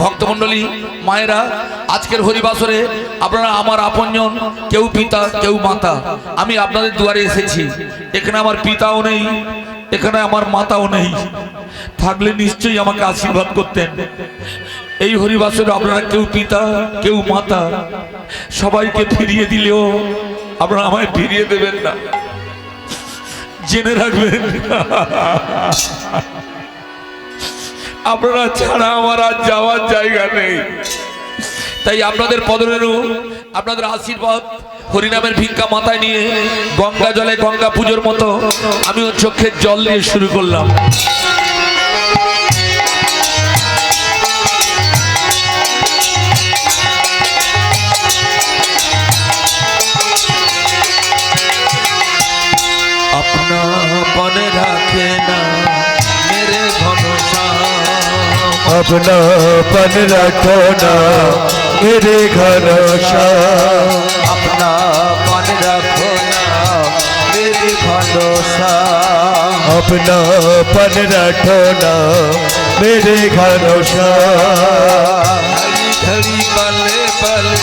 ভক্তমণ্ডলী মায়েরা, আজকের হরিবাসরে আপনারা আমার আপনজন, কেউ পিতা কেউ মাতা। আমি আপনাদের দুয়ারে এসেছি। এখানে আমার পিতাও নেই, এখানে আমার মাতাও নেই, থাকলে নিশ্চয়ই আমাকে আশীর্বাদ করতেন। এই হরিবাসরে আপনারা কেউ পিতা কেউ মাতা, সবাইকে ফিরিয়ে দিলেও আপনারা আমায় ফিরিয়ে দেবেন না, জেনে রাখবেন। আপনারা ছাড়া আমার আর যাওয়ার জায়গা নেই। তাই আপনাদের পদরেণু, আপনাদের আশীর্বাদ, হরিনামের ভিক্ষা মাথায় নিয়ে গঙ্গা জলে গঙ্গা পুজোর মতো আমিও চোখের জল দিয়ে শুরু করলাম। अपना पन रखे ना मेरे घनश्याम, अपना पन रखो ना मेरे घनश्याम, अपना पन रखो ना मेरे घनश्याम, अपना पन रखो ना मेरे घनश्याम। घड़ी पले पले,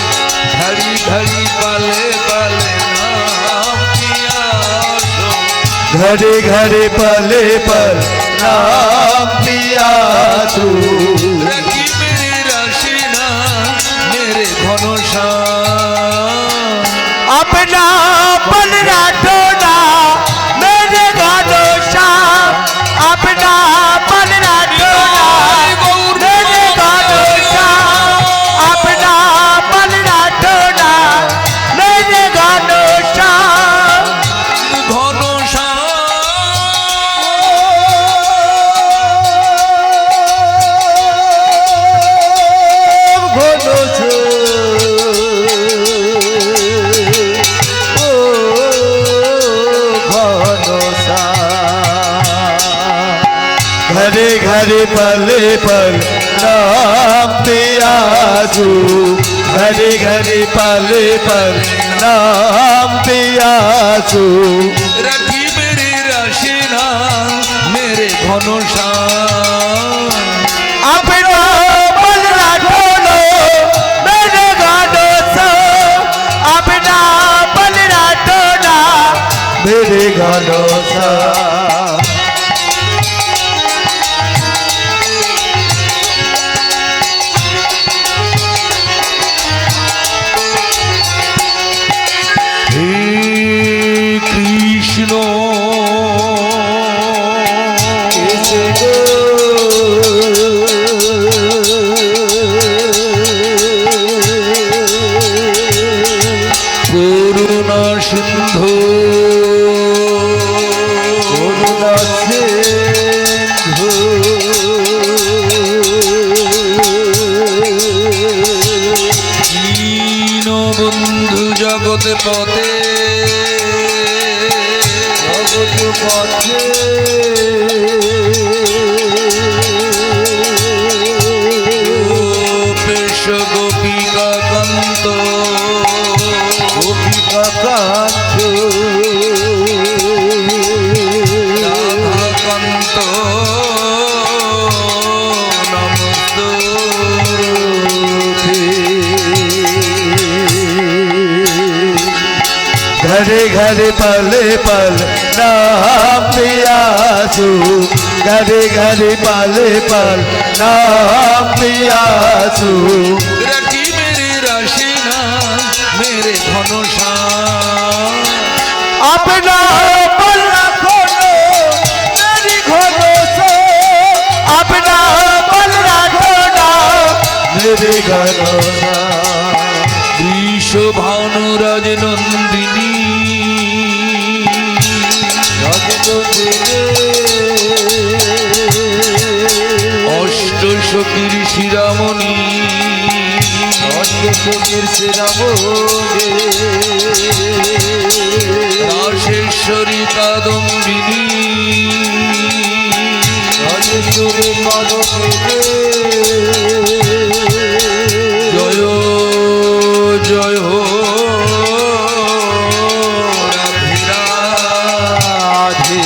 घड़ी घड़ी पले पले नाम किया सो, घड़ी घड़ी पले पल नाम पिया तू, रखी मेरी रशीना मेरे घनश्याम, अपना पन रखो ना मेरे घनश्याम, अपना पन रखो ना मेरे घनश्याम, अपना पन रखो ना मेरे घनश्याम, घरे घरे पले पल नाम पिया तू, घरे घरे पले पल नाम पिया तू, रखी मेरी रशीना मेरे घनश्याम, अपना पन रखो ना मेरे घनश्याम, अपना पन रखो ना मेरे घनश्याम। কৃষ্ণ করুণা সিন্ধু, করুণা সিন্ধু, দীনবন্ধু জগৎ পথে, জগৎ পথে গোপেশ গোপিকা কান্ত, গোপিকা কান্ত, রাধাকান্ত নমস্তুতে, घरे घरे पले पल नाम पिया तू, घरे घरे पले पल नाम पिया तू, रखी मेरी रशीना मेरे घनश्याम, अपना पल रखो ना मेरी घनश्याम, अपना पल रखो ना मेरे घनश्याम, विश्वभानुराज नंदिनी, অষ্ট সখীর শিরামণি, অষ্টসখীর শিরামণি, রাসেশ্বরী কাদম্বিনী, রাজেশ্বরী কাদম্বিনী, জয় জয় রাধে রাধে।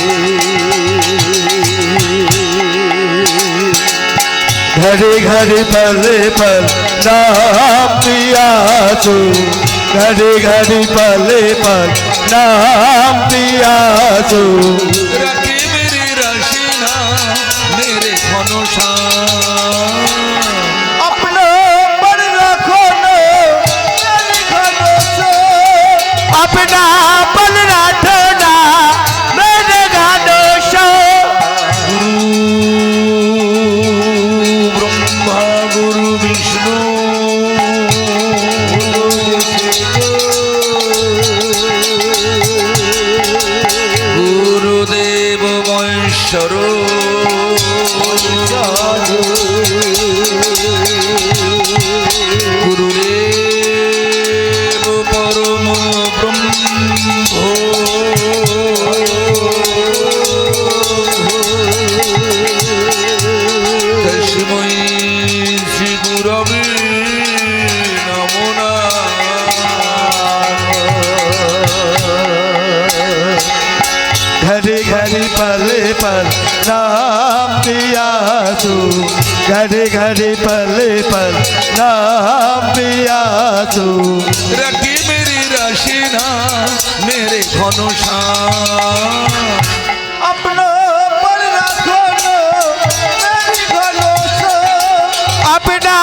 घड़ी घड़ी पल पल नाम पिया तो घड़ी घड़ी पल पल नाम पिया तो রাখে মেরে রাশিনা মেরে ঘনশ্যাম अपना पर रखो न मेरी घनश्याम अपना पर रखो न मेरे घनश्याम गुरु ब्रह्मा गुरु विष्णु गुरुदेव महेश्वर गुरुदेव परम ब्रह्म तस्मै श्री गुरवे नमो नमः। घड़ी घड़ी पल पल नाम पिया तू घड़ी घड़ी पल पल नाम पिया तू রাখি মেরি রাশিনা মেরে ঘনশ্যাম अपना पर रखो न मेरी घनश्याम अपना